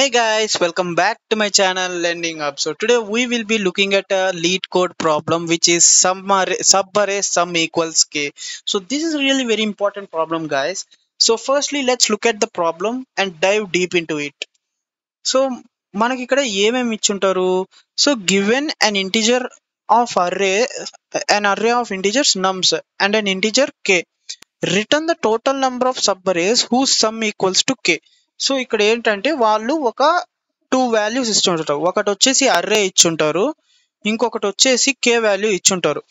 Hey guys, welcome back to my channel Lending Up. So today we will be looking at a lead code problem which is sub array sum equals k. So this is really very important problem guys. So firstly let's look at the problem and dive deep into it. So మనకి ఇక్కడ ఏమేమి ఇచ్చుంటారు. So given an array of integers nums and an integer k, return the total number of subarrays whose sum equals to k. So ఇక్కడ ఏంటంటే వాళ్ళు ఒక two values ఇచ్చుంటారు. ఒకటి వచ్చేసి అర్రే ఇచ్చుంటారు, ఇంకొకటి వచ్చేసి కే వాల్యూ ఇచ్చుంటారు.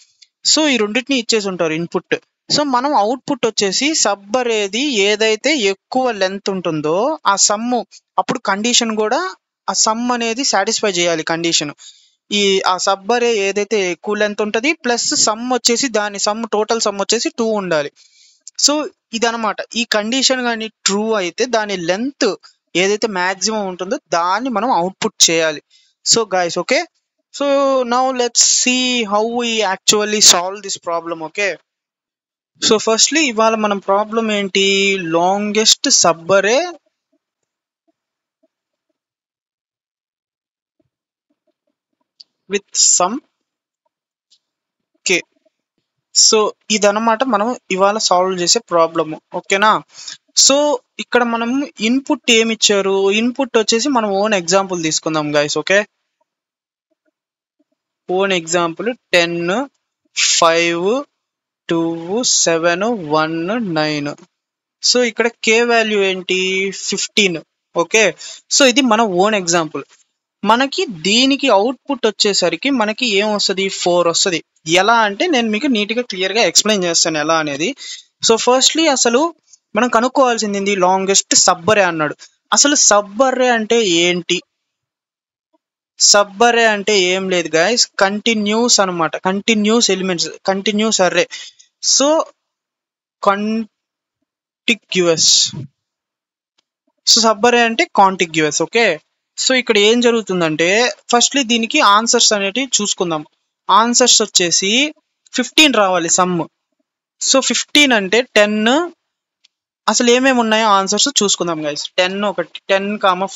సో ఈ రెండింటిని ఇచ్చేసి ఉంటారు ఇన్పుట్. సో మనం అవుట్పుట్ వచ్చేసి సబ్ అరేది ఏదైతే ఎక్కువ లెంత్ ఉంటుందో ఆ సమ్, అప్పుడు కండిషన్ కూడా ఆ సమ్ అనేది సాటిస్ఫై చేయాలి కండిషన్. ఆ సబ్ అరే ఏదైతే ఎక్కువ లెంత్ ఉంటుంది ప్లస్ సమ్ వచ్చేసి దాని టోటల్ సమ్ వచ్చేసి 2 ఉండాలి. సో ఇదనమాట. ఈ కండిషన్ కానీ ట్రూ అయితే దాని లెంత్ ఏదైతే మాక్సిమం ఉంటుందో దాన్ని మనం అవుట్పుట్ చేయాలి. So guys, okay, so now let's see how we actually solve this problem. Okay, so firstly ఇవాళ మనం ప్రాబ్లం ఏంటి, longest sub array with sum K. So ఇదనమాట మనం ఇవాళ సాల్వ్ చేసే ప్రాబ్లమ్. ఓకేనా. సో ఇక్కడ మనం ఇన్పుట్ ఏమి ఇచ్చారు, ఇన్పుట్ వచ్చేసి మనం ఓన్ ఎగ్జాంపుల్ తీసుకుందాం guys. Okay, own example 10, 5, 2, 7, 1, 9. So ఇక్కడ కే వాల్యూ ఏంటి, 15. ఓకే, సో ఇది మన ఓన్ ఎగ్జాంపుల్. మనకి దీనికి అవుట్పుట్ వచ్చేసరికి మనకి ఏం వస్తుంది, 4 వస్తుంది. ఎలా అంటే నేను మీకు నీట్గా క్లియర్గా ఎక్స్ప్లెయిన్ చేస్తాను ఎలా అనేది. సో ఫస్ట్లీ అసలు మనం కనుక్కోవాల్సింది లాంగెస్ట్ సబ్ అరే అన్నాడు. అసలు సబ్ అరే అంటే ఏంటి? సబ్ అరే అంటే ఏం లేదు గైస్, కంటిన్యూస్ అనమాట, continuous elements, continuous array. So contiguous. So subarray అంటే కాంటిగ్యువస్. ఓకే, సో ఇక్కడ ఏం జరుగుతుందంటే ఫస్ట్లీ దీనికి ఆన్సర్స్ అనేటివి చూసుకుందాం. ఆన్సర్స్ వచ్చేసి 15 రావాలి సమ్. సో 15 అంటే 10, అసలు ఏమేమి ఉన్నాయో ఆన్సర్స్ చూసుకుందాం గైస్. 10,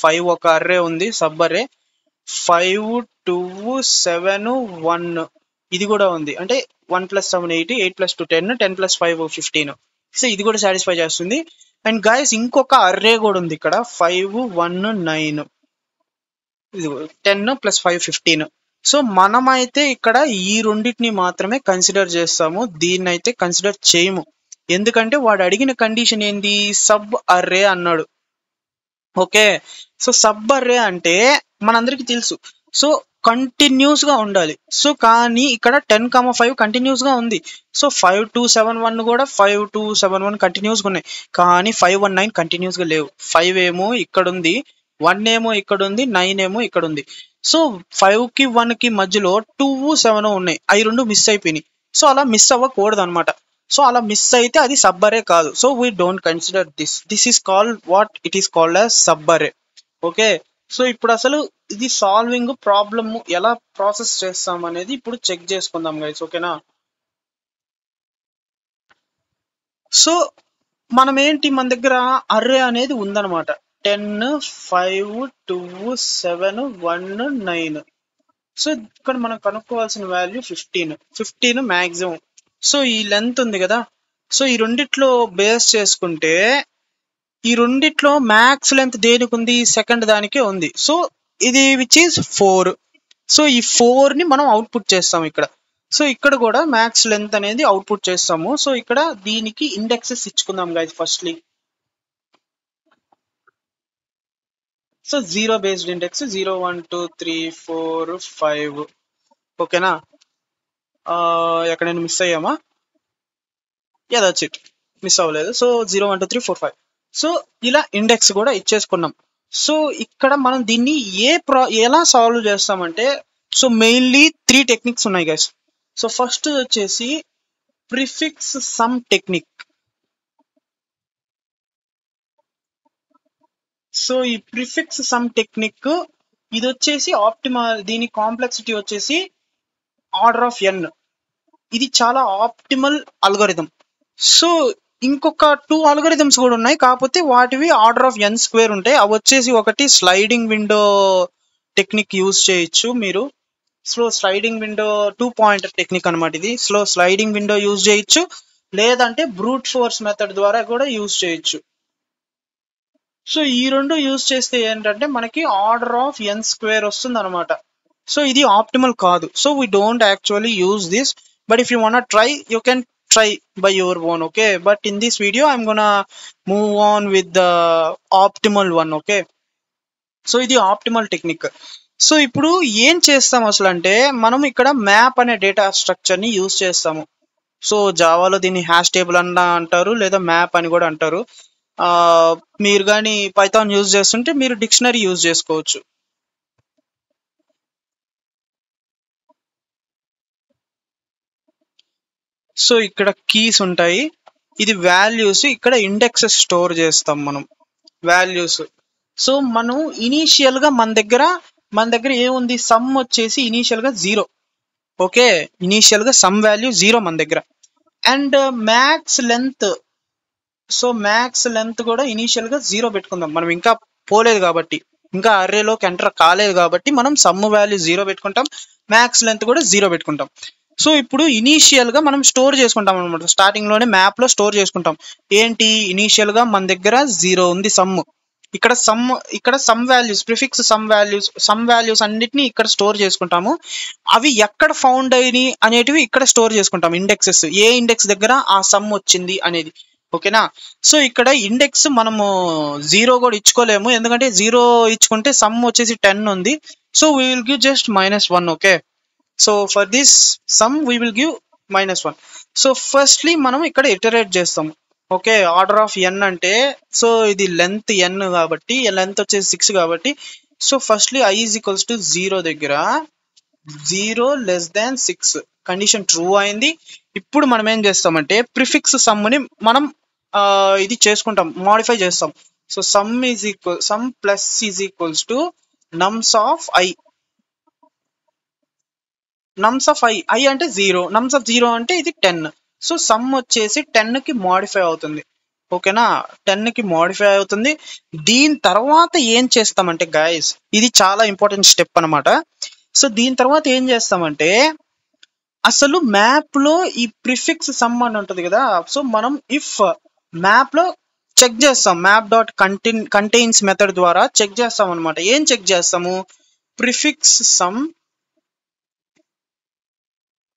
5 ఒక అర్రే ఉంది, సబ్ అర్రే. 5, 2, 7, 1 ఇది కూడా ఉంది. అంటే 1 + 7 8, 8 + 2 10, 10 + 5 15. సో ఇది కూడా సాటిస్ఫై చేస్తుంది. అండ్ గైస్ ఇంకొక అర్రే కూడా ఉంది ఇక్కడ, 5, 1, 9, ఇది 10 + 5 15. సో మనమైతే ఇక్కడ ఈ రెండింటిని మాత్రమే కన్సిడర్ చేస్తాము, దీన్ని అయితే కన్సిడర్ చేయము. ఎందుకంటే వాడు అడిగిన కండిషన్ ఏంది, సబ్ అర్రే అన్నాడు. ఓకే, సో సబ్ అర్రే అంటే మనందరికి తెలుసు, సో కంటిన్యూస్ గా ఉండాలి. సో కానీ ఇక్కడ 10, 5 కంటిన్యూస్ గా ఉంది. సో 5, 2, 7, 1 కూడా 5, 2, 7, 1 కంటిన్యూస్ గా ఉన్నాయి. కానీ 5, 1, 9 కంటిన్యూస్ గా లేవు. 5 ఏమో ఇక్కడ ఉంది, 1 ఏమో ఇక్కడ ఉంది, 9 ఏమో ఇక్కడ ఉంది. సో 5 కి 1 కి మధ్యలో 2, 7 ఉన్నాయి, అవి రెండు మిస్ అయిపోయినాయి. సో అలా మిస్ అవ్వకూడదు అనమాట. సో అలా మిస్ అయితే అది సబ్ అరే కాదు. So we don't consider this is called what it is called as sub అరే. ఓకే, సో ఇప్పుడు అసలు ఇది సాల్వింగ్ ప్రాబ్లమ్ ఎలా ప్రాసెస్ చేస్తాం అనేది ఇప్పుడు చెక్ చేసుకుందాం గైస్. ఓకేనా. సో మనం ఏంటి, మన దగ్గర అర్రే అనేది ఉందన్నమాట, 10, 5, 2, 7, 1, 9. సో ఇక్కడ మనం కనుక్కోవాల్సిన వాల్యూ 15 మ్యాక్సిమం. సో ఈ లెంత్ ఉంది కదా, సో ఈ రెండిట్లో బేస్ చేసుకుంటే ఈ రెండిట్లో మ్యాక్స్ లెంత్ దేనికి ఉంది, సెకండ్ దానికే ఉంది. సో ఇది విచ్ ఈస్ 4. సో ఈ 4 ని మనం అవుట్పుట్ చేస్తాం ఇక్కడ. సో ఇక్కడ కూడా మ్యాక్స్ లెంత్ అనేది అవుట్పుట్ చేస్తాము. సో ఇక్కడ దీనికి ఇండెక్సెస్ ఇచ్చుకుందాం guys firstly. So 0 based index 0, 1, 2, 3, 4, 5. ఓకేనా. ఎక్కడైనా మిస్ అయ్యామా? యా, దట్స్ ఇట్, మిస్ అవ్వలేదు. సో 0, 1, 2, 3, 4, 5. సో ఇలా ఇండెక్స్ కూడా ఇచ్చేసుకున్నాం. సో ఇక్కడ మనం దీన్ని ఎలా సాల్వ్ చేస్తామంటే, సో మెయిన్లీ 3 టెక్నిక్స్ ఉన్నాయి గైస్. సో ఫస్ట్ వచ్చేసి ప్రిఫిక్స్ సమ్ టెక్నిక్. సో ఈ ప్రిఫిక్స్ సమ్ టెక్నిక్ ఇది వచ్చేసి ఆప్టిమల్, దీని కాంప్లెక్సిటీ వచ్చేసి ఆర్డర్ ఆఫ్ n. ఇది చాలా ఆప్టిమల్ అల్గోరిథం. సో ఇంకొక 2 ఆల్గరిథమ్స్ కూడా ఉన్నాయి, కాకపోతే వాటివి ఆర్డర్ ఆఫ్ n స్క్వేర్ ఉంటాయి. అవి వచ్చేసి ఒకటి స్లైడింగ్ విండో టెక్నిక్ యూజ్ చేయొచ్చు మీరు. స్లైడింగ్ విండో 2 పాయింట్ టెక్నిక్ అనమాట ఇది. స్లైడింగ్ విండో యూజ్ చేయొచ్చు, లేదంటే బ్రూట్ ఫోర్స్ మెథడ్ ద్వారా కూడా యూజ్ చేయొచ్చు. సో ఈ రెండు యూజ్ చేస్తే ఏంటంటే మనకి ఆర్డర్ ఆఫ్ n స్క్వేర్ వస్తుంది అనమాట. సో ఇది ఆప్టిమల్ కాదు. So we don't actually use this, but if you want try you can try by your own, okay? But in this video I'm gonna move on with the optimal one, okay? So ఇది optimal technique. So ఇప్పుడు ఏం చేస్తాం అసలు అంటే, మనం ఇక్కడ map అనే data structure ని యూజ్ చేస్తాము. సో జావాలో దీన్ని హ్యాష్ టేబుల్ అన్న అంటారు, లేదా మ్యాప్ అని కూడా అంటారు. మీరు కానీ పైథాన్ యూజ్ చేస్తుంటే మీరు డిక్షనరీ యూజ్ చేసుకోవచ్చు. సో ఇక్కడ కీస్ ఉంటాయి, ఇది వాల్యూస్, ఇక్కడ ఇండెక్సెస్ స్టోర్ చేస్తాం మనం వాల్యూస్. సో మనం ఇనీషియల్ గా మన దగ్గర ఏముంది, సమ్ వచ్చేసి ఇనీషియల్ గా 0, ఓకే? ఇనీషియల్ గా సమ్ వాల్యూ 0 మన దగ్గర. And max length, so max length కూడా ఇనీషియల్ గా 0 పెట్టుకుందాం. మనం ఇంకా పోలేదు కాబట్టి, ఇంకా అర్రేలోకి ఎంటర్ కాలేదు కాబట్టి మనం సమ్ వాల్యూ 0 పెట్టుకుంటాం, మ్యాక్స్ లెంత్ కూడా 0 పెట్టుకుంటాం. సో ఇప్పుడు ఇనీషియల్ గా మనం స్టోర్ చేసుకుంటాం అనమాట. స్టార్టింగ్ లోనే మ్యాప్ లో స్టోర్ చేసుకుంటాం. ఏంటి, ఇనీషియల్ గా మన దగ్గర 0 ఉంది సమ్. ఇక్కడ some values, prefix some values అన్నిటిని ఇక్కడ స్టోర్ చేసుకుంటాము. అవి ఎక్కడ ఫౌండ్ అయినాయి అనేటివి ఇక్కడ స్టోర్ చేసుకుంటాం. ఇండెక్సెస్, ఏ ఇండెక్స్ దగ్గర ఆ సమ్ వచ్చింది అనేది, ఓకేనా? సో ఇక్కడ ఇండెక్స్ మనము 0 కూడా ఇచ్చుకోలేము, ఎందుకంటే 0 ఇచ్చుకుంటే సమ్ వచ్చేసి 10 ఉంది. So we will give just -1, okay? So for this some we will give -1. So firstly మనం ఇక్కడ ఇటరేట్ చేస్తాము, ఓకే? ఆర్డర్ ఆఫ్ n అంటే, సో ఇది లెంత్ n కాబట్టి, లెంత్ వచ్చేసి 6 కాబట్టి, so firstly i is equals to 0 దగ్గర 0 లెస్ దాన్ 6 కండిషన్ ట్రూ అయింది. ఇప్పుడు మనం ఏం చేస్తామంటే ప్రిఫిక్స్ సమ్ ని మనం ఇది చేసుకుంటాం, మాడిఫై చేస్తాం. So sum plus is equals to నమ్స్ of i. నమ్స్ of i అంటే 0, నమ్స్ ఆఫ్ 0 అంటే ఇది 10. సో సమ్ వచ్చేసి 10 కి మాడిఫై అవుతుంది, ఓకేనా? 10 కి మాడిఫై అవుతుంది. దీని తర్వాత ఏం చేస్తామంటే గైస్, ఇది చాలా ఇంపార్టెంట్ స్టెప్ అనమాట. సో దీని తర్వాత ఏం చేస్తామంటే, అసలు మ్యాప్ లో ఈ ప్రిఫిక్స్ సమ్ అని ఉంటుంది కదా, సో మనం ఇఫ్ మ్యాప్ లో చెక్ చేస్తాం, మ్యాప్ డాట్ కంటైన్స్ మెథడ్ ద్వారా చెక్ చేస్తాం అనమాట. ఏం చెక్ చేస్తాము, ప్రిఫిక్స్ సమ్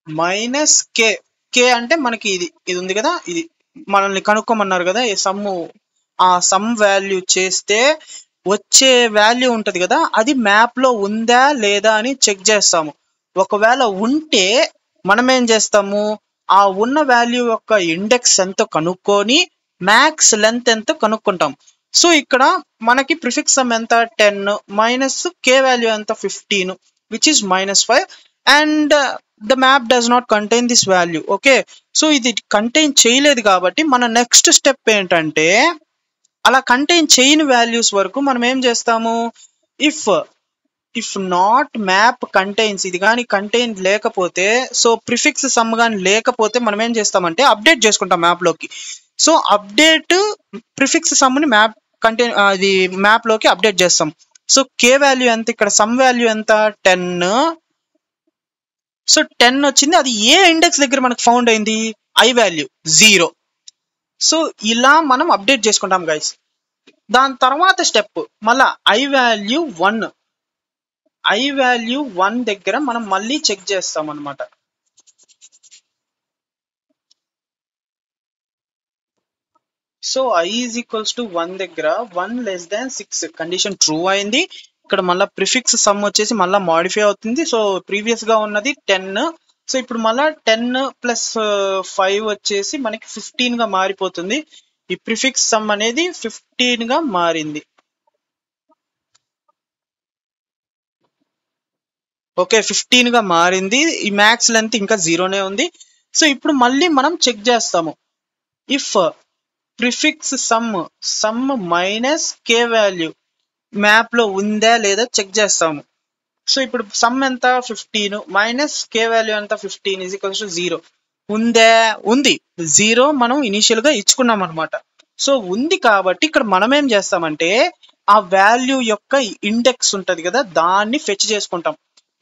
మైనస్ కే. కే అంటే మనకి ఇది ఉంది కదా, ఇది మనల్ని కనుక్కోమన్నారు కదా, ఈ సమ్ము, ఆ సమ్ వాల్యూ చేస్తే వచ్చే వాల్యూ ఉంటది కదా, అది మ్యాప్ లో ఉందా లేదా అని చెక్ చేస్తాము. ఒకవేళ ఉంటే మనం ఏం చేస్తాము, ఆ ఉన్న వాల్యూ యొక్క ఇండెక్స్ ఎంత కనుక్కొని మ్యాక్స్ లెంత్ ఎంత కనుక్కుంటాం. సో ఇక్కడ మనకి ప్రిఫిక్స్ సమ్ ఎంత 10 మైనస్ కే వాల్యూ ఎంత 15, which is -5, and the map does not contain this value, okay? So ఇది కంటైన్ చేయలేదు కాబట్టి మన నెక్స్ట్ స్టెప్ ఏంటంటే, అలా కంటైన్ చేయని వాల్యూస్ వరకు మనం ఏం చేస్తాము, ఇఫ్ నాట్ మ్యాప్ కంటైన్స్, ఇది కానీ కంటైన్ లేకపోతే, సో ప్రిఫిక్స్ సమ్ కానీ లేకపోతే మనం ఏం చేస్తామంటే అప్డేట్ చేసుకుంటాం మ్యాప్ లోకి. సో అప్డేట్ ప్రిఫిక్స్ సమ్ ని ఇది మ్యాప్ లోకి అప్డేట్ చేస్తాం. సో కే వాల్యూ ఎంత, ఇక్కడ సమ్ వాల్యూ ఎంత 10. సో 10 వచ్చింది, అది ఏ ఇండెక్స్ దగ్గర మనకు ఫౌండ్ అయింది, i వాల్యూ 0. సో ఇలా మనం అప్డేట్ చేసుకుంటాం గైస్. దాని తర్వాత స్టెప్ మళ్ళా i వాల్యూ 1 దగ్గర మనం మళ్ళీ చెక్ చేస్తాం అనమాట. So i is equals to 1 దగ్గర 1 లెస్ దాన్ 6 కండిషన్ ట్రూ అయింది. ఇక్కడ మళ్ళీ ప్రిఫిక్స్ సమ్ వచ్చేసి మళ్ళీ మాడిఫై అవుతుంది. సో ప్రీవియస్ గా ఉన్నది 10, సో ఇప్పుడు మళ్ళీ 10 ప్లస్ 5 వచ్చేసి మనకి 15 గా మారిపోతుంది. ఈ ప్రిఫిక్స్ సమ్ అనేది 15 గా మారింది, ఓకే? 15 గా మారింది. ఈ మ్యాక్స్ లెంత్ ఇంకా 0నే ఉంది. సో ఇప్పుడు మళ్ళీ మనం చెక్ చేస్తాము, if prefix some minus K value map లో ఉందా లేదా చెక్ చేస్తాము. సో ఇప్పుడు సమ్ ఎంత 15 మైనస్ కే వాల్యూ ఎంత 15 ఈజ్ ఈక్వల్స్ టు 0. ఉందే? ఉంది. 0 మనం ఇనిషియల్ గా ఇచ్చుకున్నాం అనమాట. సో ఉంది కాబట్టి ఇక్కడ మనం ఏం చేస్తామంటే ఆ వాల్యూ యొక్క ఇండెక్స్ ఉంటది కదా, దాన్ని ఫెచ్ చేసుకుంటాం.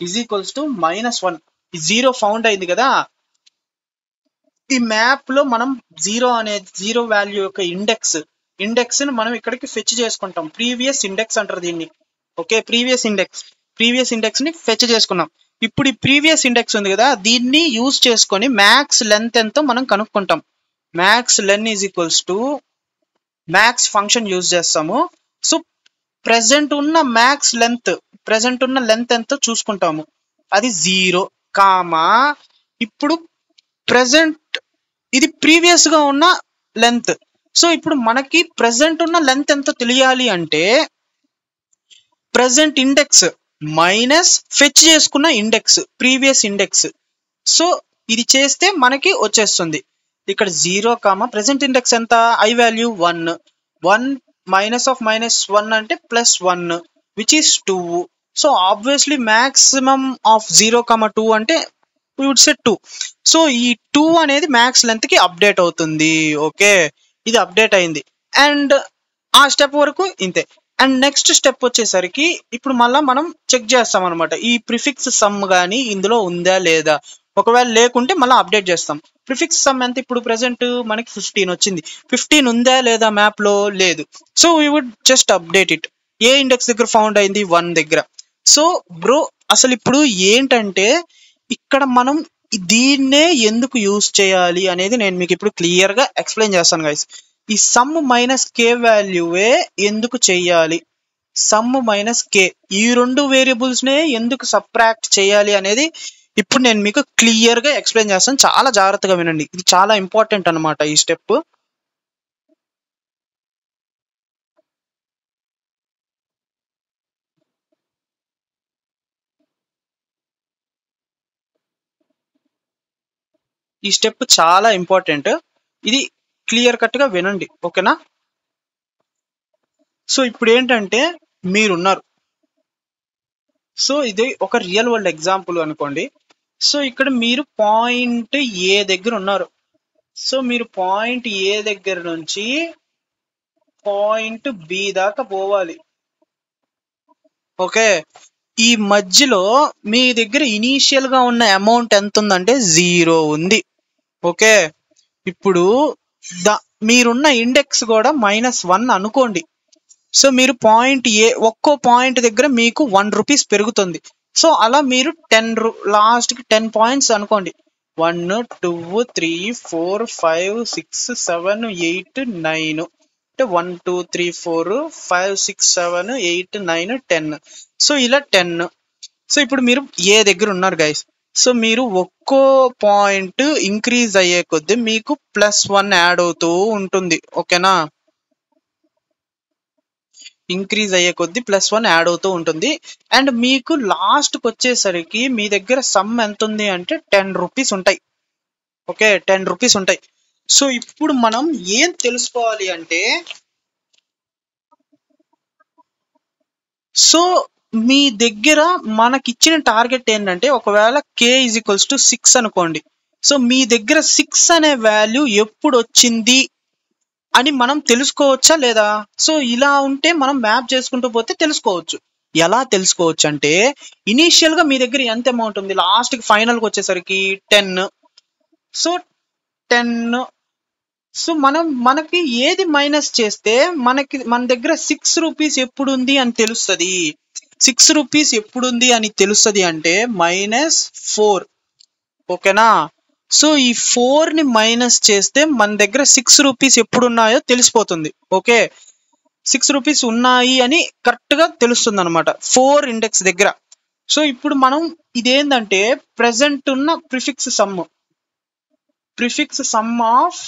Is equals to -1. ఈ 0 ఫౌండ్ అయింది కదా, ఈ మ్యాప్ లో మనం 0 అనేది 0 వాల్యూ యొక్క ఇండెక్స్ ని మనం ఇక్కడికి ఫెచ్ చేసుకుంటాం. ప్రీవియస్ ఇండెక్స్ అంటారు దీన్ని. ఓకే, ప్రీవియస్ ఇండెక్స్ ని ఫెచ్ చేసుకున్నాం. ఇప్పుడు ఈ ప్రీవియస్ ఇండెక్స్ ఉంది కదా, దీన్ని యూజ్ చేసుకొని మ్యాక్స్ లెంత్ ఎంతో మనం కనుక్కుంటాం. Max len is equals to max function use చేస్తాము. సో ప్రెసెంట్ ఉన్న లెంత్ ఎంతో చూసుకుంటాము. అది 0, ఇప్పుడు ప్రెసెంట్ ఇది ప్రీవియస్ గా ఉన్న లెంత్. సో ఇప్పుడు మనకి ప్రెసెంట్ ఉన్న లెంత్ ఎంతో తెలియాలి అంటే ప్రెసెంట్ ఇండెక్స్ మైనస్ ఫెచ్ చేసుకున్న ఇండెక్స్, ప్రీవియస్ ఇండెక్స్. సో ఇది చేస్తే మనకి వచ్చేస్తుంది. ఇక్కడ 0, ప్రెసెంట్ ఇండెక్స్ ఎంత? ఐ వాల్యూ 1 మైనస్ ఆఫ్ -1 అంటే +1 which is 2. So obviously maximum of 0, 2 అంటే we would say 2. సో ఈ 2 అనేది మ్యాక్స్ లెంత్ కి అప్డేట్ అవుతుంది. ఓకే, ఇది అప్డేట్ అయింది. అండ్ ఆ స్టెప్ వరకు ఇంతే. అండ్ నెక్స్ట్ స్టెప్ వచ్చేసరికి ఇప్పుడు మళ్ళీ మనం చెక్ చేస్తాం అనమాట, ఈ ప్రిఫిక్స్ సమ్ కానీ ఇందులో ఉందా లేదా. ఒకవేళ లేకుంటే మళ్ళీ అప్డేట్ చేస్తాం. ప్రిఫిక్స్ సమ్ ఎంత? ఇప్పుడు ప్రెసెంట్ మనకి 15 వచ్చింది. 15 ఉందా లేదా మ్యాప్ లో? లేదు. So we would just update it. ఏ ఇండెక్స్ దగ్గర ఫౌండ్ అయింది? 1 దగ్గర. సో బ్రో అసలు ఇప్పుడు ఏంటంటే ఇక్కడ మనం దీన్నే ఎందుకు యూజ్ చేయాలి అనేది నేను మీకు ఇప్పుడు క్లియర్ గా ఎక్స్ప్లెయిన్ చేస్తాను గైస్. ఈ సమ్ మైనస్ కే వాల్యూవే ఎందుకు చెయ్యాలి, సమ్ మైనస్ కే ఈ రెండు వేరియబుల్స్ నే ఎందుకు సబ్ట్రాక్ట్ చేయాలి అనేది ఇప్పుడు నేను మీకు క్లియర్ గా ఎక్స్ప్లెయిన్ చేస్తాను. చాలా జాగ్రత్తగా వినండి, ఇది చాలా ఇంపార్టెంట్ అన్నమాట ఈ స్టెప్. ఈ స్టెప్ చాలా ఇంపార్టెంట్, ఇది క్లియర్ కట్ గా వినండి. ఓకేనా? సో ఇప్పుడు ఏంటంటే మీరున్నారు, సో ఇది ఒక రియల్ వరల్డ్ ఎగ్జాంపుల్ అనుకోండి. సో ఇక్కడ మీరు పాయింట్ ఏ దగ్గర ఉన్నారు. సో మీరు పాయింట్ ఏ దగ్గర నుంచి పాయింట్ బి దాకా పోవాలి. ఓకే, ఈ మధ్యలో మీ దగ్గర ఇనీషియల్ గా ఉన్న అమౌంట్ ఎంత ఉందంటే 0 ఉంది. ఓకే, ఇప్పుడు మీరున్న ఇండెక్స్ కూడా -1 అనుకోండి. సో మీరు పాయింట్ ఏ ఒక్కో పాయింట్ దగ్గర మీకు 1 రూపీస్ పెరుగుతుంది. సో అలా మీరు లాస్ట్ కి 10 పాయింట్స్ అనుకోండి. 1 2 3 4 5 6 7 8 9 అంటే 1 2 3 4 5 6 7 8 9 10. సో ఇలా 10. సో ఇప్పుడు మీరు ఏ దగ్గర ఉన్నారు గైస్. సో మీరు ఒక్కో పాయింట్ ఇంక్రీజ్ అయ్యే కొద్దీ మీకు +1 యాడ్ అవుతూ ఉంటుంది. ఓకేనా? ఇంక్రీజ్ అయ్యే కొద్దీ +1 యాడ్ అవుతూ ఉంటుంది. అండ్ మీకు లాస్ట్కి వచ్చేసరికి మీ దగ్గర సమ్ ఎంత ఉంది అంటే 10 రూపీస్ ఉంటాయి. ఓకే, 10 రూపీస్ ఉంటాయి. సో ఇప్పుడు మనం ఏం తెలుసుకోవాలి అంటే, సో మీ దగ్గర మనకిచ్చిన టార్గెట్ ఏంటంటే ఒకవేళ k = 6 అనుకోండి. సో మీ దగ్గర 6 అనే వాల్యూ ఎప్పుడు వచ్చింది అని మనం తెలుసుకోవచ్చా లేదా? సో ఇలా ఉంటే మనం మ్యాప్ చేసుకుంటూ పోతే తెలుసుకోవచ్చు. ఎలా తెలుసుకోవచ్చు అంటే, ఇనీషియల్ గా మీ దగ్గర ఎంత అమౌంట్ ఉంది, లాస్ట్ కి ఫైనల్ కి వచ్చేసరికి 10. సో 10. సో మనకి ఏది మైనస్ చేస్తే మన దగ్గర 6 రూపీస్ ఎప్పుడు ఉంది అని తెలుస్తుంది. 6 రూపీస్ ఎప్పుడు ఉంది అని తెలుస్తుంది అంటే -4. ఓకేనా? సో ఈ 4 ని మైనస్ చేస్తే మన దగ్గర 6 రూపీస్ ఎప్పుడు ఉన్నాయో తెలిసిపోతుంది. ఓకే, 6 రూపీస్ ఉన్నాయి అని కరెక్ట్ గా తెలుస్తుంది అనమాట 4 ఇండెక్స్ దగ్గర. సో ఇప్పుడు మనం ఇదేంటంటే ప్రెసెంట్ ఉన్న ప్రిఫిక్స్ సమ్ ఆఫ్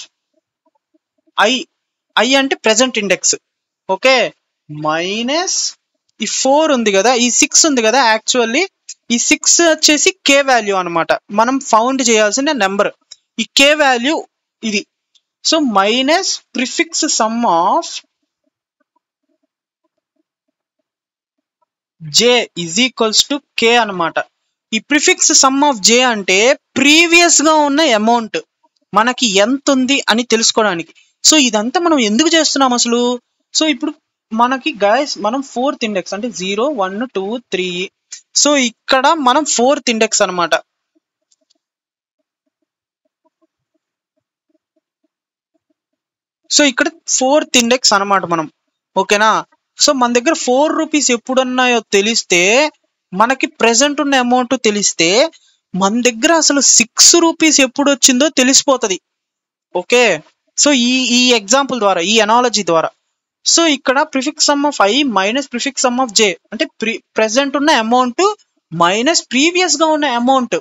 ఐ అంటే ప్రెసెంట్ ఇండెక్స్. ఓకే, మైనస్ ఈ 4 ఉంది కదా, ఈ 6 ఉంది కదా, యాక్చువల్లీ ఈ 6 వచ్చేసి కే వాల్యూ అనమాట, మనం ఫౌండ్ చేయాల్సిన నెంబర్. ఈ కే వాల్యూ ఇది. So minus prefix sum of J = K అనమాట. ఈ ప్రిఫిక్స్ సమ్ ఆఫ్ జే అంటే ప్రీవియస్ గా ఉన్న అమౌంట్. మనకి ఎంత ఉంది అని తెలుసుకోవడానికి. సో ఇదంతా మనం ఎందుకు చేస్తున్నాం అసలు? సో ఇప్పుడు మనకి గైస్ మనం 4th ఇండెక్స్ అంటే 0 1 2 3. సో ఇక్కడ మనం 4th ఇండెక్స్ అనమాట. సో ఇక్కడ 4th ఇండెక్స్ అనమాట మనం. ఓకేనా? సో మన దగ్గర 4 రూపీస్ ఎప్పుడు ఉన్నాయో తెలిస్తే, మనకి ప్రెసెంట్ ఉన్న అమౌంట్ తెలిస్తే, మన దగ్గర అసలు 6 రూపీస్ ఎప్పుడు వచ్చిందో తెలిసిపోతుంది. ఓకే, సో ఈ ఎగ్జాంపుల్ ద్వారా, ఈ అనాలజీ ద్వారా. సో ఇక్కడ prefix sum of I minus prefix sum of J అంటే ప్రెసెంట్ ఉన్న అమౌంట్ మైనస్ ప్రీవియస్ గా ఉన్న అమౌంట్.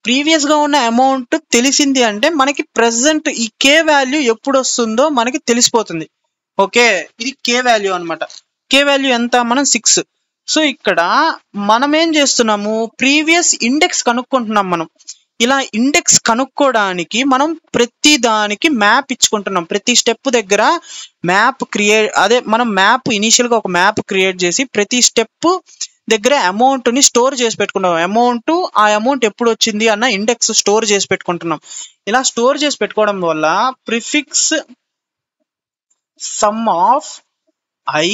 ప్రీవియస్ గా ఉన్న అమౌంట్ తెలిసింది అంటే మనకి ప్రెసెంట్ ఈ కే వాల్యూ ఎప్పుడు వస్తుందో మనకి తెలిసిపోతుంది. ఓకే, ఇది కే వాల్యూ అనమాట. కే వాల్యూ ఎంత? మనం 6. సో ఇక్కడ మనం ఏం చేస్తున్నాము, ప్రీవియస్ ఇండెక్స్ కనుక్కుంటున్నాం. మనం ఇలా ఇండెక్స్ కనుక్కోవడానికి మనం ప్రతి దానికి మ్యాప్ ఇచ్చుకుంటున్నాం. ప్రతి స్టెప్ దగ్గర మ్యాప్ క్రియేట్, అదే మనం మ్యాప్ ఇనిషియల్ గా ఒక మ్యాప్ క్రియేట్ చేసి ప్రతి స్టెప్ దగ్గర అమౌంట్ ని స్టోర్ చేసి పెట్టుకున్నాం. అమౌంట్, ఆ అమౌంట్ ఎప్పుడు వచ్చింది అన్న ఇండెక్స్ స్టోర్ చేసి పెట్టుకుంటున్నాం. ఇలా స్టోర్ చేసి పెట్టుకోవడం వల్ల prefix sum of I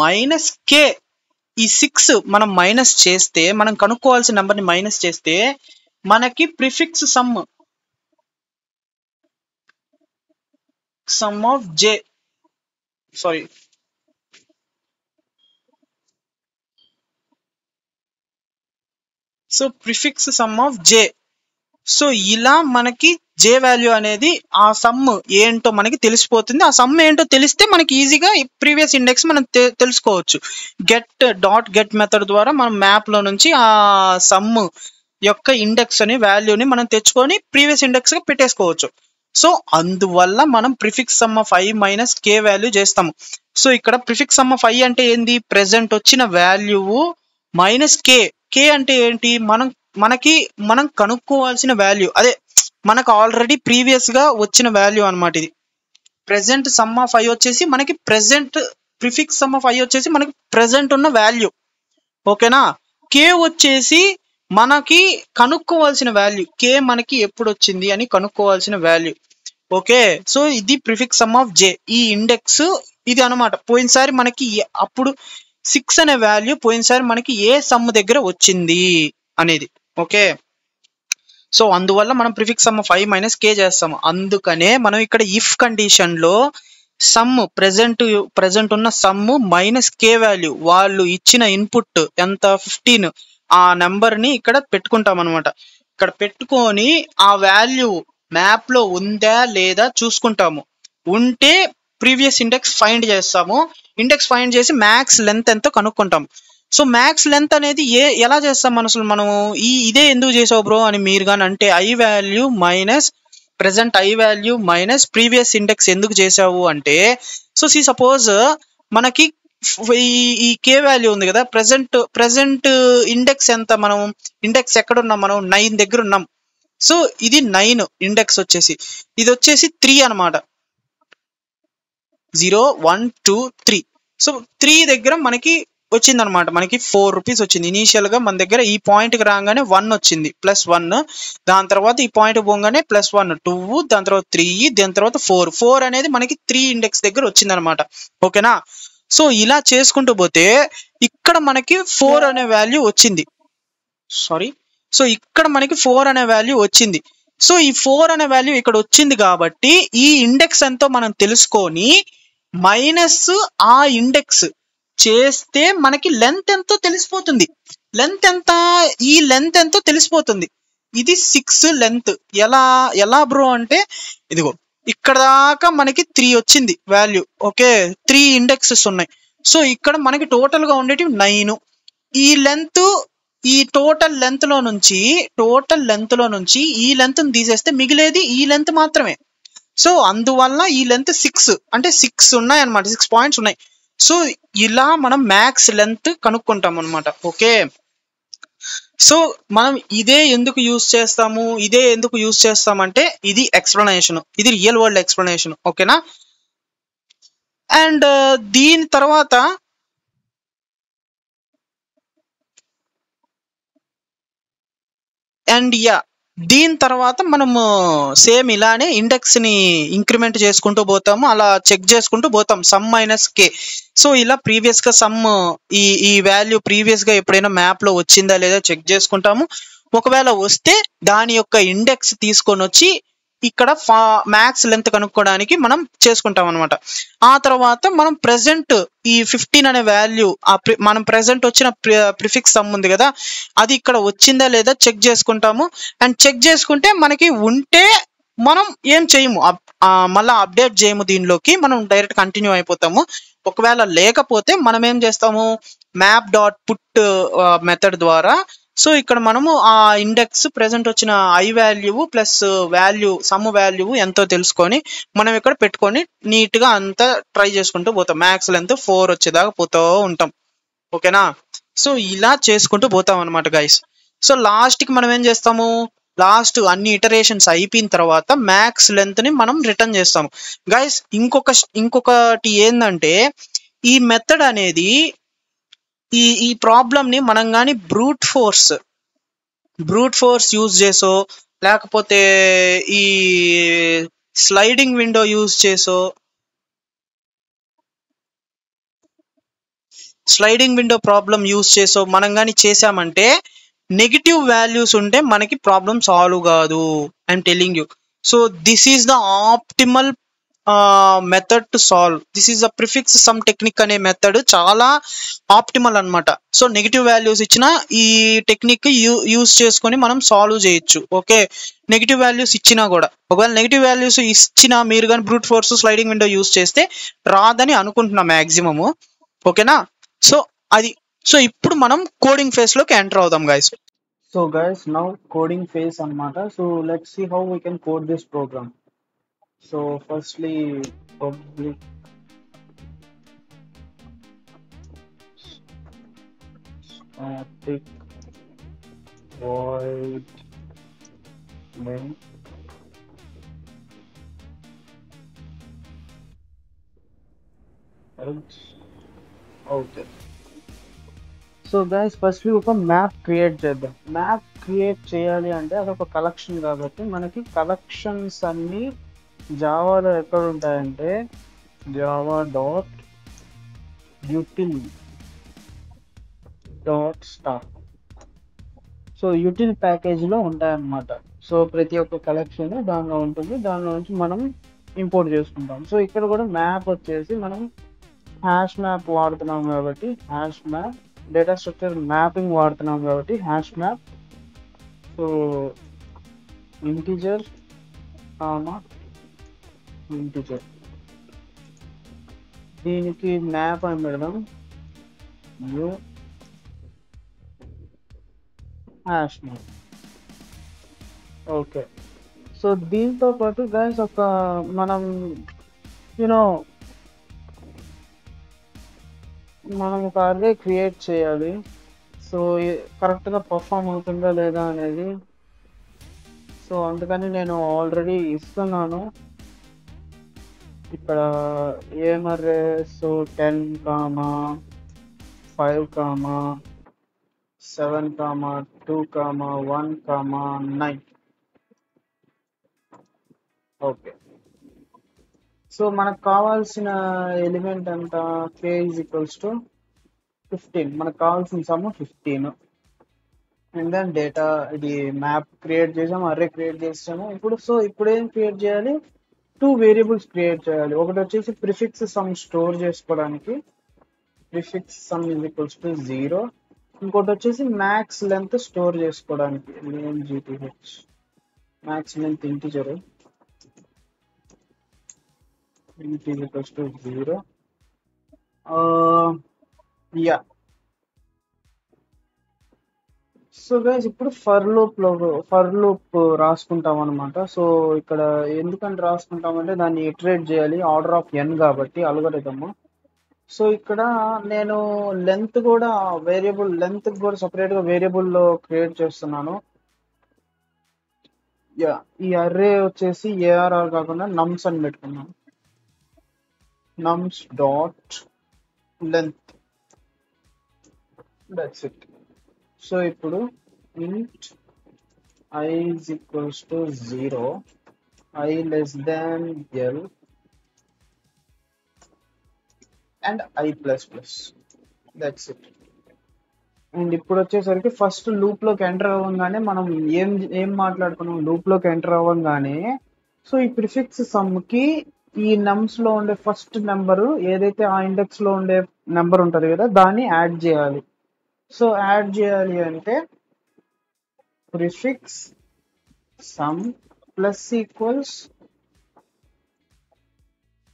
minus K, ఈ 6 మనం మైనస్ చేస్తే, మనం కనుక్కోవాల్సిన నెంబర్ ని మైనస్ చేస్తే మనకి prefix sum of J, sorry so prefix sum of J. So ఇలా మనకి జే వాల్యూ అనేది, ఆ సమ్ ఏంటో మనకి తెలిసిపోతుంది. ఆ సమ్ ఏంటో తెలిస్తే మనకి ఈజీగా ప్రీవియస్ ఇండెక్స్ మనం తెలుసుకోవచ్చు. గెట్ మెథడ్ ద్వారా మనం మ్యాప్ లో నుంచి ఆ సమ్ యొక్క ఇండెక్స్ అని వాల్యూని మనం తెచ్చుకొని ప్రీవియస్ ఇండెక్స్ గా పెట్టేసుకోవచ్చు. సో అందువల్ల మనం prefix sum of I minus K value చేస్తాము. సో ఇక్కడ ప్రిఫిక్స్ సమ్ ఆఫ్ ఐ అంటే ఏంది? ప్రెసెంట్ వచ్చిన వాల్యూ మైనస్ కే. కే అంటే ఏంటి? మనం కనుక్కోవాల్సిన వాల్యూ, అదే మనకు ఆల్రెడీ ప్రీవియస్ గా వచ్చిన వాల్యూ అనమాట. ఇది ప్రెసెంట్ సమ్ ఆఫ్ ఐ వచ్చేసి మనకి present, prefix sum of I వచ్చేసి మనకి ప్రెసెంట్ ఉన్న వాల్యూ. ఓకేనా? కే వచ్చేసి మనకి కనుక్కోవాల్సిన వాల్యూ. కే మనకి ఎప్పుడు వచ్చింది అని కనుక్కోవాల్సిన వాల్యూ. ఓకే, సో ఇది ప్రిఫిక్స్ సమ్ ఆఫ్ జే. ఈ ఇండెక్స్ ఇది అనమాట. పోయినసారి మనకి అప్పుడు 6 అనే వాల్యూ పోయినసారి మనకి ఏ సమ్ దగ్గర వచ్చింది అనేది. ఓకే, సో అందువల్ల మనం prefix sum of I minus K చేస్తాము. అందుకనే మనం ఇక్కడ ఇఫ్ కండిషన్ లో సమ్ ప్రెసెంట్ ఉన్న సమ్ మైనస్ కే వాల్యూ, వాళ్ళు ఇచ్చిన ఇన్పుట్ ఎంత 15, ఆ నెంబర్ ని ఇక్కడ పెట్టుకుంటాం అనమాట. ఇక్కడ పెట్టుకొని ఆ వాల్యూ మ్యాప్ లో ఉందా లేదా చూసుకుంటాము. ఉంటే ప్రీవియస్ ఇండెక్స్ ఫైండ్ చేస్తాము. ఇండెక్స్ ఫైండ్ చేసి మ్యాక్స్ లెంత్ ఎంతో కనుక్కుంటాం. సో మ్యాక్స్ లెంత్ అనేది ఎలా చేస్తాం అసలు మనము? ఇదే ఎందుకు చేసావు బ్రో అని మీరు కానీ అంటే, I value minus present I value minus previous index ఎందుకు చేసావు అంటే, సో సపోజ్ మనకి ఈ కే వాల్యూ ఉంది కదా, ప్రెసెంట్ ఇండెక్స్ ఎంత? మనం ఇండెక్స్ ఎక్కడ ఉన్నాం? మనం 9 దగ్గర ఉన్నాం. సో ఇది 9 ఇండెక్స్ వచ్చేసి, ఇది వచ్చేసి 3 అనమాట. 0 1 2 3. సో 3 దగ్గర మనకి వచ్చిందనమాట. మనకి 4 రూపీస్ వచ్చింది. ఇనీషియల్ గా మన దగ్గర ఈ పాయింట్ కి రాగానే 1 వచ్చింది, +1. దాని తర్వాత ఈ పాయింట్ పోగానే +1 2, దాని తర్వాత 3, దాని తర్వాత 4 అనేది మనకి 3 ఇండెక్స్ దగ్గర వచ్చింది అనమాట. ఓకేనా? సో ఇలా చేసుకుంటూ పోతే ఇక్కడ మనకి 4 అనే వాల్యూ వచ్చింది. సారీ, సో ఇక్కడ మనకి 4 అనే వాల్యూ వచ్చింది. సో ఈ 4 అనే వాల్యూ ఇక్కడ వచ్చింది కాబట్టి ఈ ఇండెక్స్ ఎంతో మనం తెలుసుకొని మైనస్ ఆ ఇండెక్స్ చేస్తే మనకి లెంత్ ఎంతో తెలిసిపోతుంది. లెంత్ ఎంత? ఈ లెంత్ ఎంతో తెలిసిపోతుంది. ఇది 6 లెంత్. ఎలా బ్రో అంటే, ఇదిగో ఇక్కడ దాకా మనకి 3 వచ్చింది వాల్యూ. ఓకే, 3 ఇండెక్సెస్ ఉన్నాయి. సో ఇక్కడ మనకి టోటల్ గా ఉండేవి 9. ఈ లెంత్, ఈ టోటల్ లెంత్ లో నుంచి ఈ లెంత్ తీసేస్తే మిగిలేది ఈ లెంత్ మాత్రమే. సో అందువల్ల ఈ లెంత్ 6 అంటే 6 ఉన్నాయి అనమాట, 6 పాయింట్స్ ఉన్నాయి. సో ఇలా మనం మ్యాక్స్ లెంత్ కనుక్కుంటాం అనమాట. ఓకే, సో మనం ఇదే ఎందుకు యూజ్ చేస్తామంటే ఇది ఎక్స్ప్లెనేషన్, ఇది రియల్ వరల్డ్ ఎక్స్ప్లెనేషన్. ఓకేనా? అండ్ దీని తర్వాత దీని తర్వాత మనము సేమ్ ఇలానే ఇండెక్స్ ని ఇంక్రిమెంట్ చేసుకుంటూ పోతాము, అలా చెక్ చేసుకుంటూ పోతాం సమ్ మైనస్ కే. సో ఇలా ప్రీవియస్ గా సమ్ ఈ వాల్యూ ప్రీవియస్ గా ఎప్పుడైనా మ్యాప్ లో వచ్చిందా లేదా చెక్ చేసుకుంటాము. ఒకవేళ వస్తే దాని యొక్క ఇండెక్స్ తీసుకొని వచ్చి ఇక్కడ మ్యాక్స్ లెంత్ కనుక్కోవడానికి మనం చేసుకుంటాం అనమాట. ఆ తర్వాత మనం ప్రెసెంట్ ఈ 15 అనే వాల్యూ మనం ప్రెసెంట్ వచ్చిన ప్రిఫిక్స్ సమ్ ఉంది కదా, అది ఇక్కడ వచ్చిందా లేదా చెక్ చేసుకుంటాము. అండ్ చెక్ చేసుకుంటే మనకి ఉంటే మనం ఏం చేయము, మళ్ళీ అప్డేట్ చేయము, దీనిలోకి మనం డైరెక్ట్ కంటిన్యూ అయిపోతాము. ఒకవేళ లేకపోతే మనం ఏం చేస్తాము, మ్యాప్ డాట్ పుట్ మెథడ్ ద్వారా సో ఇక్కడ మనము ఆ ఇండెక్స్ ప్రెసెంట్ వచ్చిన I value plus value some value ఎంతో తెలుసుకొని మనం ఇక్కడ పెట్టుకొని నీట్ గా అంతా ట్రై చేసుకుంటూ పోతాం, మ్యాక్స్ లెంత్ 4 వచ్చేదాకా పోతూ ఉంటాం. ఓకేనా? సో ఇలా చేసుకుంటూ పోతాం అనమాట గైస్. సో లాస్ట్ కి మనం ఏం చేస్తాము, లాస్ట్ అన్ని ఇటరేషన్స్ అయిపోయిన తర్వాత మ్యాక్స్ లెంత్ ని మనం రిటర్న్ చేస్తాము గైస్. ఇంకొకటి ఏంటంటే ఈ మెథడ్ అనేది ఈ ప్రాబ్లమ్ ని మనం కానీ బ్రూట్ ఫోర్స్ యూజ్ చేసో లేకపోతే ఈ స్లైడింగ్ విండో యూజ్ చేసో స్లైడింగ్ విండో ప్రాబ్లం యూజ్ చేసో మనం కానీ చేసామంటే నెగిటివ్ వాల్యూస్ ఉంటే మనకి ప్రాబ్లం సాల్వ్ కాదు, I'm telling you. So this is the optimal method to solve. This is the prefix sum technique అనే మెథడ్ చాలా ఆప్టిమల్ అనమాట. సో నెగిటివ్ వాల్యూస్ ఇచ్చిన ఈ టెక్నిక్ యూజ్ చేసుకొని మనం సాల్వ్ చేయొచ్చు. ఓకే, నెగిటివ్ వాల్యూస్ ఇచ్చినా కూడా, ఒకవేళ నెగిటివ్ వాల్యూస్ ఇచ్చినా మీరు కానీ brute force sliding window use చేస్తే రాదని అనుకుంటున్నా మ్యాక్సిమము. ఓకేనా? సో అది సో ఇప్పుడు మనం కోడింగ్ ఫేజ్ లోకి ఎంటర్ అవుదాం guys. So guys now coding phase అన్నమాట. So let's see how we can code this program. So firstly public static void main else. Okay, so guys firstly ఒక map create చేద్దాం. Map create చేయాలి అంటే అదొక collection కాబట్టి మనకి collections అన్నీ జావాలో ఎక్కడ ఉంటాయంటే Java dot util dot star. So util ప్యాకేజ్లో ఉంటాయన్నమాట. సో ప్రతి ఒక్క కలెక్షన్ దానిలో ఉంటుంది, దానిలో నుంచి మనం ఇంపోర్ట్ చేసుకుంటాం. సో ఇక్కడ కూడా మ్యాప్ వచ్చేసి మనం హ్యాష్ మ్యాప్ వాడుతున్నాం కాబట్టి hash map, data structure mapping వాడుతున్నాం కాబట్టి hash map. So integer integer దీనికి మ్యాప్ అని పెడదాం new hash map. Okay, so దీంతో పాటు గైస్ ఒక మనం ఒక అర్రే క్రియేట్ చేయాలి. సో కరెక్ట్గా పర్ఫామ్ అవుతుందా లేదా అనేది. సో అందుకని నేను ఆల్రెడీ ఇస్తున్నాను ఇక్కడ ఏం అర్రే. సో 10, 5, 7, 2, 1, 9. ఓకే, సో మనకు కావాల్సిన ఎలిమెంట్ అంతా k ఈజ్ ఈక్వల్స్ టు 15. మనకు కావాల్సిన సమ్ 15. అండ్ దెన్ డేటా ఇది మ్యాప్ క్రియేట్ చేసాము, అర్రే క్రియేట్ చేసాము. ఇప్పుడు ఏం క్రియేట్ చేయాలి, 2 వేరియబుల్స్ క్రియేట్ చేయాలి. ఒకటి వచ్చేసి ప్రిఫిక్స్ సమ్ స్టోర్ చేసుకోవడానికి, prefix some is equals to 0. ఇంకోటి వచ్చేసి మ్యాక్స్ లెంత్ స్టోర్ చేసుకోవడానికి, GTH max length integer equals to 0. Yeah, so guys ఇప్పుడు ఫర్ లూప్ రాసుకుంటాం అనమాట. సో ఇక్కడ ఎందుకంటే రాసుకుంటామంటే దాన్ని ఇటరేట్ చేయాలి, ఆర్డర్ ఆఫ్ n కాబట్టి అల్గోరిథం. సో ఇక్కడ నేను లెంత్ కూడా సపరేట్ గా వేరియబుల్ లో క్రియేట్ చేస్తున్నాను. యా, ఈ అర్రే వచ్చేసి ARR కాకుండా నమ్స్ అని పెట్టుకున్నాను, నమ్స్ dot length, that's it. So ఇప్పుడు int I is equals to 0, I less than L and I plus plus. That's it. And ఇప్పుడు వచ్చేసరికి ఫస్ట్ లూప్ లోకి ఎంటర్ అవ్వగానే మనం ఏం ఏం మాట్లాడుకున్నాం, లూప్ లోకి ఎంటర్ అవ్వగానే సో ఈ ప్రిఫిక్స్ సమ్ కి ఈ నమ్స్ లో ఉండే ఫస్ట్ నెంబర్ ఏదైతే ఆ ఇండెక్స్ లో ఉండే నెంబర్ ఉంటది కదా దాన్ని యాడ్ చేయాలి. సో యాడ్ చేయాలి అంటే prefix sum plus equals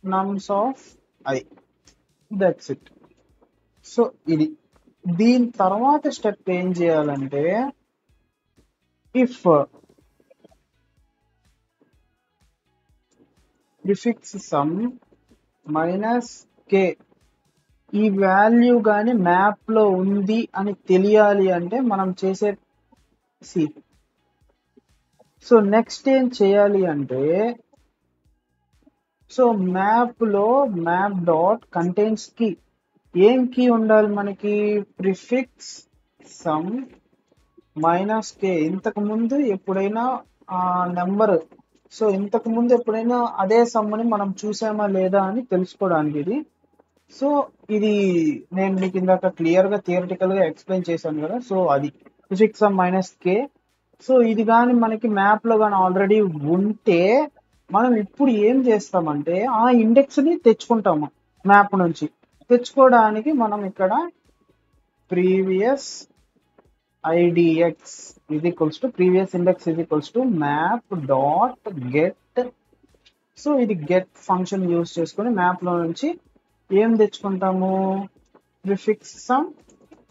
నమ్స్ of I. That's it. So ఇది దీని తర్వాత స్టెప్ ఏం చేయాలంటే if prefix some minus K ఈ వాల్యూ కానీ మ్యాప్ లో ఉంది అని తెలియాలి అంటే మనం చేసే సి. సో నెక్స్ట్ ఏం చేయాలి అంటే సో మ్యాప్ లో మ్యాప్ డాట్ కంటైన్స్ కీ. ఏం కీ ఉండాలి మనకి? ప్రిఫిక్స్ సమ్ మైనస్ కే. ఇంతకు ముందు ఎప్పుడైనా ఆ నెంబర్ సో ఇంతకు ముందు ఎప్పుడైనా అదే సమ్ని మనం చూసామా లేదా అని తెలుసుకోవడానికి ఇది. సో ఇది నేను మీకు ఇందాక క్లియర్ గా థియరిటికల్ గా ఎక్స్ప్లెయిన్ చేశాను కదా. సో అది ప్రిఫిక్స్ సమ్ మైనస్ కే. సో ఇది కానీ మనకి మ్యాప్ లో కానీ ఆల్రెడీ ఉంటే మనం ఇప్పుడు ఏం చేస్తామంటే ఆ ఇండెక్స్ ని తెచ్చుకుంటాము. మ్యాప్ నుంచి తెచ్చుకోవడానికి మనం ఇక్కడ previous ఐడిఎక్స్ is equals to previous index is equals to map dot get. So ఇది గెట్ ఫంక్షన్ యూజ్ చేసుకొని మ్యాప్ లో నుంచి ఏం తెచ్చుకుంటాము? Prefix some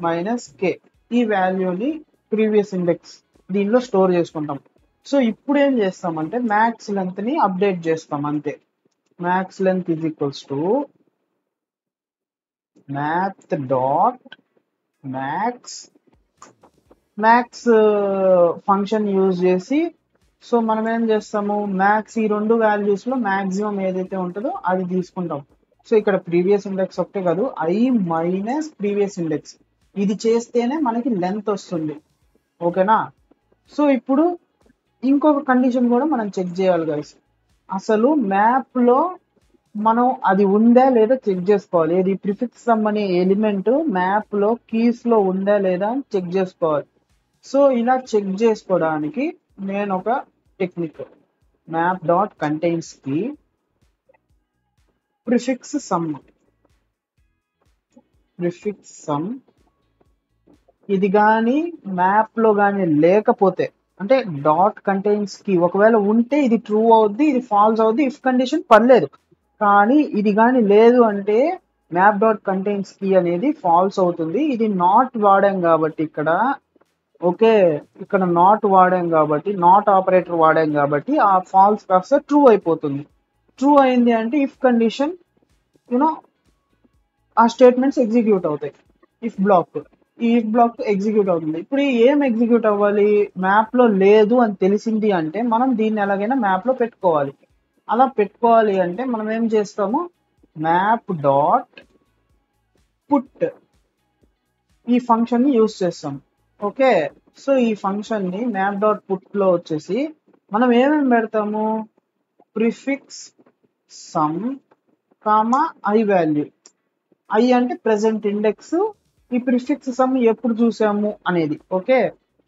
minus K. ఈ వాల్యూని ప్రీవియస్ ఇండెక్స్ దీనిలో స్టోర్ చేసుకుంటాం. సో ఇప్పుడు ఏం చేస్తామంటే మ్యాక్స్ లెంత్ ని అప్డేట్ చేస్తాం అంతే. Max length is equals to math dot max max function use చేసి సో మనం ఏం చేస్తాము మ్యాక్స్ ఈ రెండు వాల్యూస్ లో మాక్సిమం ఏదైతే ఉంటుందో అది తీసుకుంటాం. సో ఇక్కడ ప్రీవియస్ ఇండెక్స్ ఒకటే కాదు ఐ మైనస్ ప్రీవియస్ ఇండెక్స్ ఇది చేస్తేనే మనకి లెంత్ వస్తుంది. ఓకేనా? సో ఇప్పుడు ఇంకొక కండిషన్ కూడా మనం చెక్ చేయాలి గైస్. అసలు మ్యాప్ లో మనం అది ఉందా లేదా చెక్ చేసుకోవాలి. ఇది ప్రిఫిక్స్ సమ్ అనే ఎలిమెంట్ మ్యాప్ లో కీస్ లో ఉందా లేదా అని చెక్ చేసుకోవాలి. సో ఇలా చెక్ చేసుకోవడానికి నేను ఒక టెక్నిక్ మ్యాప్ డాట్ కంటైన్స్ కి ప్రిఫిక్స్ సమ్ ఇది కానీ మ్యాప్ లో కానీ లేకపోతే అంటే డాట్ కంటైన్స్ కి ఒకవేళ ఉంటే ఇది ట్రూ అవుద్ది, ఇది ఫాల్స్ అవుద్ది. ఇఫ్ కండిషన్ పర్లేదు. కానీ ఇది కానీ లేదు అంటే మ్యాప్ డాట్ కంటైన్స్ కి అనేది ఫాల్స్ అవుతుంది. ఇది నాట్ వాడాం కాబట్టి ఇక్కడ ఓకే ఇక్కడ నాట్ వాడాం కాబట్టి నాట్ ఆపరేటర్ వాడాం కాబట్టి ఆ ఫాల్స్ కాస్త ట్రూ అయిపోతుంది. ట్రూ అయింది అంటే ఇఫ్ కండిషన్ యూనో ఆ స్టేట్మెంట్స్ ఎగ్జిక్యూట్ అవుతాయి. ఇఫ్ బ్లాక్ ఈ ఇఫ్ బ్లాక్ ఎగ్జిక్యూట్ అవుతుంది. ఇప్పుడు ఏం ఎగ్జిక్యూట్ అవ్వాలి? మ్యాప్ లో లేదు అని తెలిసింది అంటే మనం దీన్ని ఎలాగైనా మ్యాప్ లో పెట్టుకోవాలి. అలా పెట్టుకోవాలి అంటే మనం ఏం చేస్తాము మ్యాప్ డాట్ పుట్ ఈ ఫంక్షన్ ని యూజ్ చేస్తాం. ఓకే సో ఈ ఫంక్షన్ ని మ్యాప్ డాట్ పుట్ లో వచ్చేసి మనం ఏమేమి పెడతాము prefix some comma I value. I అంటే ప్రెసెంట్ ఇండెక్స్, ఈ ప్రిఫిక్స్ సమ్ ఎప్పుడు చూసాము అనేది. ఓకే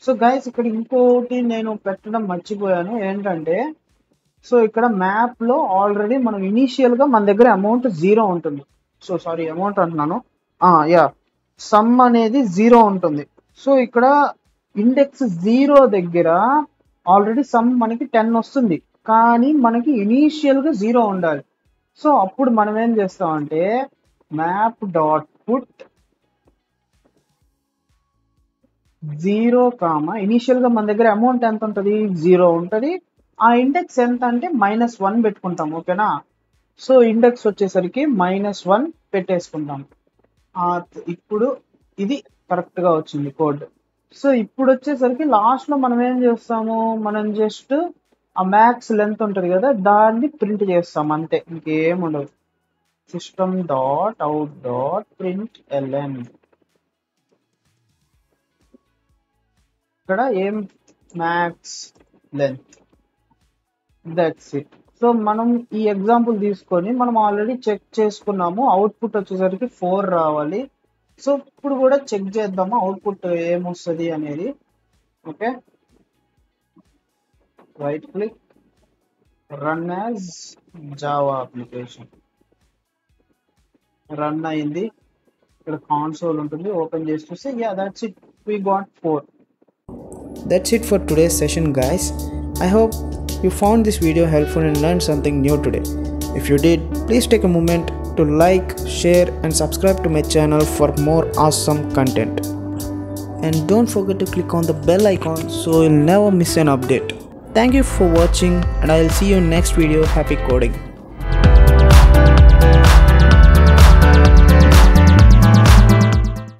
సో గైస్ ఇక్కడ ఇంకోటి నేను పెట్టడం మర్చిపోయాను ఏంటంటే సో ఇక్కడ మ్యాప్ లో ఆల్రెడీ మనం ఇనీషియల్ గా మన దగ్గర అమౌంట్ 0 ఉంటుంది. సో సారీ అమౌంట్ అంటున్నాను యా సమ్ అనేది 0 ఉంటుంది. సో ఇక్కడ ఇండెక్స్ 0 దగ్గర ఆల్రెడీ సమ్ మనకి 10 వస్తుంది. కానీ మనకి ఇనీషియల్ గా 0 ఉండాలి. సో అప్పుడు మనం ఏం చేస్తామంటే map dot put 0 comma initial గా మన దగ్గర అమౌంట్ ఎంత ఉంటుంది 0 ఉంటుంది. ఆ ఇండెక్స్ ఎంత అంటే -1 పెట్టుకుంటాం. ఓకేనా? సో ఇండెక్స్ వచ్చేసరికి -1 పెట్టేసుకుంటాం. ఇప్పుడు ఇది కరెక్ట్ గా వచ్చింది కోడ్. సో ఇప్పుడు వచ్చేసరికి లాస్ట్ లో మనం ఏం చేస్తాము మనం జస్ట్ ఆ మ్యాక్స్ లెంత్ ఉంటుంది కదా దాన్ని ప్రింట్ చేస్తాం అంతే, ఇంకేం ఉండదు. System dot out dot print ln ఇక్కడ ఏం max length. That's it. So మనం ఈ ఎగ్జాంపుల్ తీసుకొని మనం ఆల్రెడీ చెక్ చేసుకున్నాము, అవుట్పుట్ వచ్చేసరికి 4 రావాలి. సో ఇప్పుడు కూడా చెక్ చేద్దాము అవుట్పుట్ ఏమొస్తుంది అనేది. Okay, right click, run as Java application. Run అయింది. ఇక్కడ కాన్సోల్ ఉంటుంది, ఓపెన్ చేసి చూస్తే yeah that's it, we got 4. That's it for today's session, guys. I hope you found this video helpful and learned something new today. If you did, please take a moment to like, share and subscribe to my channel for more awesome content. And don't forget to click on the bell icon so you'll never miss an update. Thank you for watching and I'll see you in next video. Happy coding.